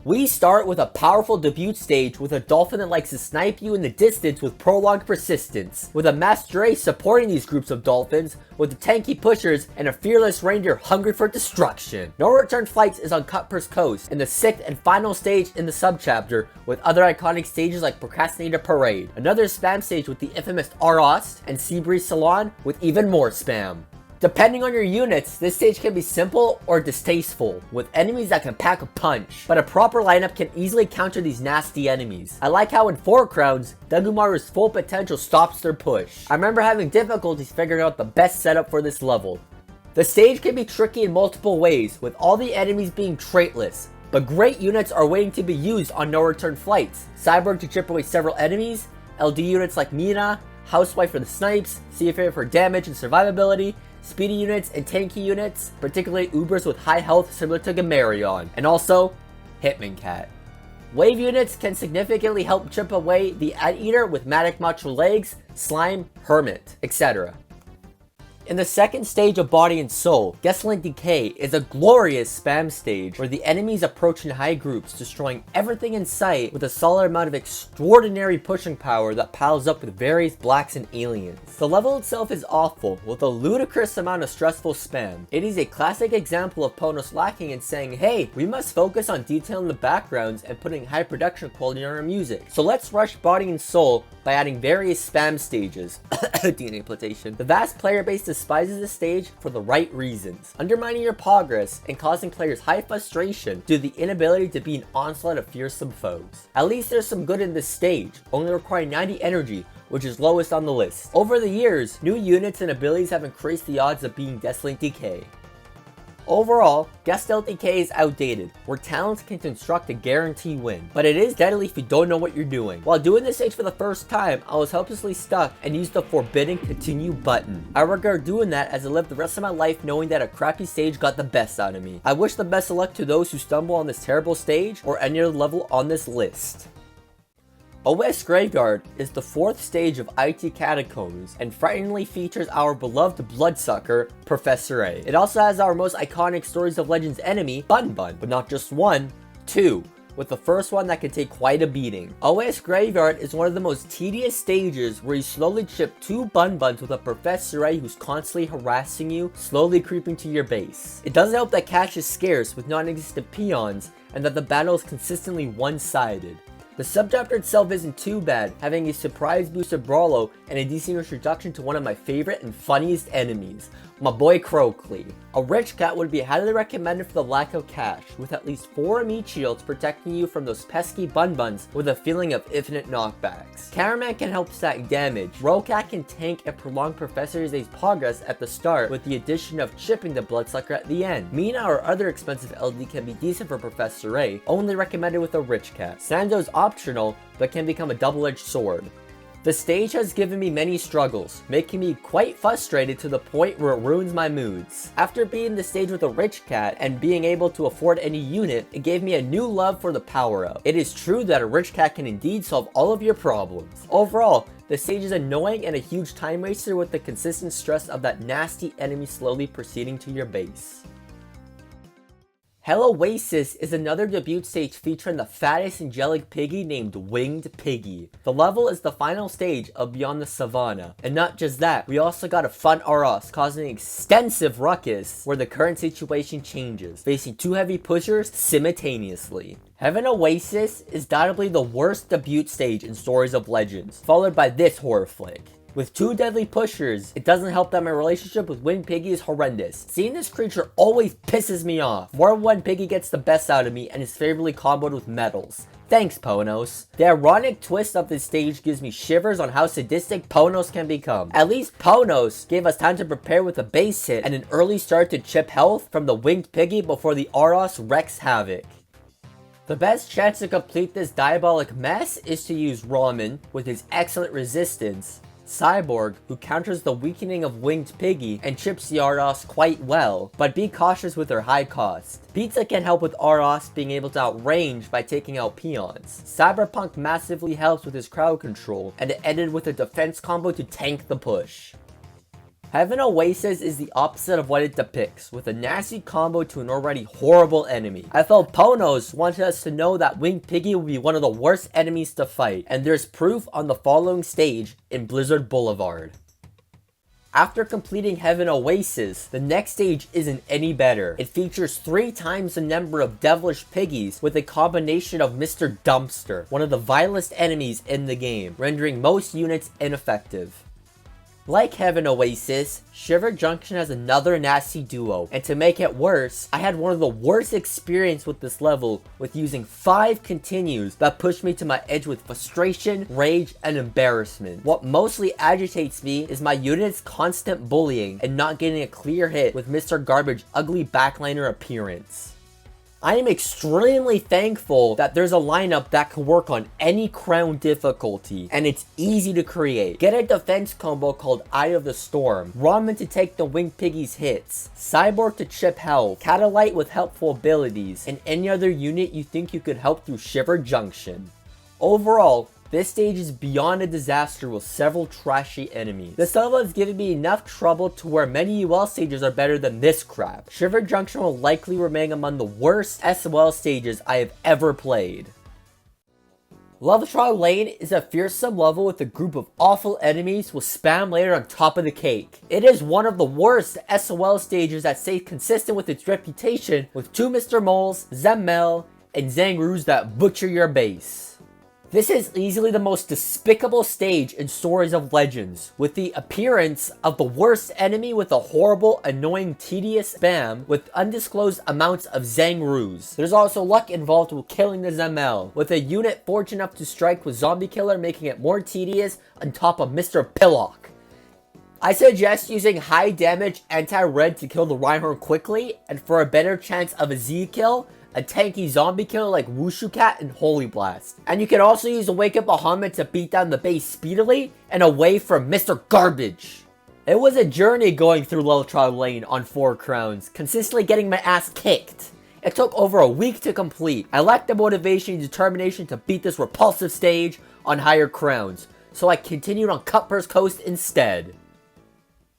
We start with a powerful debut stage with a dolphin that likes to snipe you in the distance with prolonged persistence, with a Master Ace supporting these groups of dolphins, with the tanky pushers, and a fearless reindeer hungry for destruction. No Return Flights is on Cutpurse Coast, in the 6th and final stage in the subchapter, with other iconic stages like Procrastinator Parade, another spam stage with the infamous Arost, and Seabreeze Salon with even more spam. Depending on your units, this stage can be simple or distasteful, with enemies that can pack a punch, but a proper lineup can easily counter these nasty enemies. I like how in 4 Crowns, Dagumaru's full potential stops their push. I remember having difficulties figuring out the best setup for this level. The stage can be tricky in multiple ways, with all the enemies being traitless, but great units are waiting to be used on No Return Flights. Cyborg to chip away several enemies, LD units like Mina, Housewife for the snipes, Seafarer for damage and survivability, speedy units and tanky units, particularly Ubers with high health similar to Gamarion, and also Hitman Cat. Wave units can significantly help chip away the Anteater with Matic Macho Legs, Slime, Hermit, etc. In the 2nd stage of Body and Soul, Gasoline Decay is a glorious spam stage where the enemies approach in high groups, destroying everything in sight with a solid amount of extraordinary pushing power that piles up with various blacks and aliens. The level itself is awful, with a ludicrous amount of stressful spam. It is a classic example of Ponos lacking in saying, hey, we must focus on detailing the backgrounds and putting high production quality on our music. So let's rush Body and Soul by adding various spam stages. DNA plantation. The vast player base despises this stage for the right reasons, undermining your progress and causing players high frustration due to the inability to beat an onslaught of fearsome foes. At least there's some good in this stage, only requiring 90 energy, which is lowest on the list. Over the years, new units and abilities have increased the odds of being Desolate Decay. Overall, Gestalt Decay is outdated, where talents can construct a guarantee win, but it is deadly if you don't know what you're doing. While doing this stage for the first time, I was hopelessly stuck and used the forbidden continue button. I regret doing that as I lived the rest of my life knowing that a crappy stage got the best out of me. I wish the best of luck to those who stumble on this terrible stage or any other level on this list. Oasis Graveyard is the 4th stage of IT Catacombs and frighteningly features our beloved bloodsucker, Professor A. It also has our most iconic Stories of Legends enemy, Bun Bun, but not just one, 2, with the first one that can take quite a beating. Oasis Graveyard is one of the most tedious stages where you slowly chip 2 Bun Buns with a Professor A who's constantly harassing you, slowly creeping to your base. It doesn't help that cash is scarce with non-existent peons and that the battle is consistently one-sided. The subchapter itself isn't too bad, having a surprise boost of Brawlo and a decent introduction to one of my favorite and funniest enemies, my boy Crowley. A rich cat would be highly recommended for the lack of cash, with at least 4 meat shields protecting you from those pesky Bun Buns with a feeling of infinite knockbacks. Cameraman can help stack damage. Rocat can tank and prolong Professor A's progress at the start with the addition of chipping the Bloodsucker at the end. Mina or other expensive LD can be decent for Professor A, only recommended with a rich cat. Sando is optional, but can become a double-edged sword. The stage has given me many struggles, making me quite frustrated to the point where it ruins my moods. After beating the stage with a rich cat and being able to afford any unit, it gave me a new love for the power-up. It is true that a rich cat can indeed solve all of your problems. Overall, the stage is annoying and a huge time waster with the consistent stress of that nasty enemy slowly proceeding to your base. Hell Oasis is another debut stage featuring the fattest angelic piggy named Winged Piggy. The level is the final stage of Beyond the Savannah. And not just that, we also got a fun Aros causing an extensive ruckus where the current situation changes, facing 2 heavy pushers simultaneously. Heaven Oasis is doubly the worst debut stage in Stories of Legends, followed by this horror flick. With 2 deadly pushers, it doesn't help that my relationship with Winged Piggy is horrendous. Seeing this creature always pisses me off. More when Piggy gets the best out of me and is favorably comboed with medals. Thanks, Ponos. The ironic twist of this stage gives me shivers on how sadistic Ponos can become. At least Ponos gave us time to prepare with a base hit and an early start to chip health from the Winged Piggy before the Aros wreaks havoc. The best chance to complete this diabolic mess is to use Ramen with his excellent resistance, Cyborg, who counters the weakening of Winged Piggy and chips the Aros quite well, but be cautious with her high cost. Pizza can help with Aros being able to outrange by taking out peons. Cyberpunk massively helps with his crowd control, and it ended with a defense combo to tank the push. Heaven Oasis is the opposite of what it depicts, with a nasty combo to an already horrible enemy. I felt Ponos wanted us to know that Winged Piggy would be one of the worst enemies to fight, and there's proof on the following stage in Blizzard Boulevard. After completing Heaven Oasis, the next stage isn't any better. It features 3 times the number of devilish piggies with a combination of Mr. Dumpster, one of the vilest enemies in the game, rendering most units ineffective. Like Heaven Oasis, Shiver Junction has another nasty duo, and to make it worse, I had one of the worst experience with this level with using 5 continues that pushed me to my edge with frustration, rage, and embarrassment. What mostly agitates me is my unit's constant bullying and not getting a clear hit with Mr. Garbage's ugly backliner appearance. I am extremely thankful that there's a lineup that can work on any crown difficulty, and it's easy to create. Get a defense combo called Eye of the Storm, Ramen to take the Winged Piggy's hits, Cyborg to chip health, Catalyte with helpful abilities, and any other unit you think you could help through Shiver Junction. Overall, this stage is beyond a disaster with several trashy enemies. This level has given me enough trouble to where many UL stages are better than this crap. Shiver Junction will likely remain among the worst SOL stages I have ever played. Love Trial Lane is a fearsome level with a group of awful enemies with spam layer on top of the cake. It is one of the worst SOL stages that stays consistent with its reputation with 2 Mr. Moles, Zemmel, and Zangroos that butcher your base. This is easily the most despicable stage in Stories of Legends, with the appearance of the worst enemy with a horrible, annoying, tedious spam with undisclosed amounts of Zangroos. There's also luck involved with killing the Zemmel, with a unit fortunate enough to strike with Zombie Killer making it more tedious on top of Mr. Pillock. I suggest using high damage anti-red to kill the Reinhardt quickly, and for a better chance of a Z kill, a tanky zombie killer like Wushu Cat and Holy Blast. And you can also use a Wake Up Bahamut to beat down the base speedily and away from Mr. Garbage. It was a journey going through Love Trial Lane on 4 crowns, consistently getting my ass kicked. It took over a week to complete. I lacked the motivation and determination to beat this repulsive stage on higher crowns, so I continued on Cutpurse Coast instead.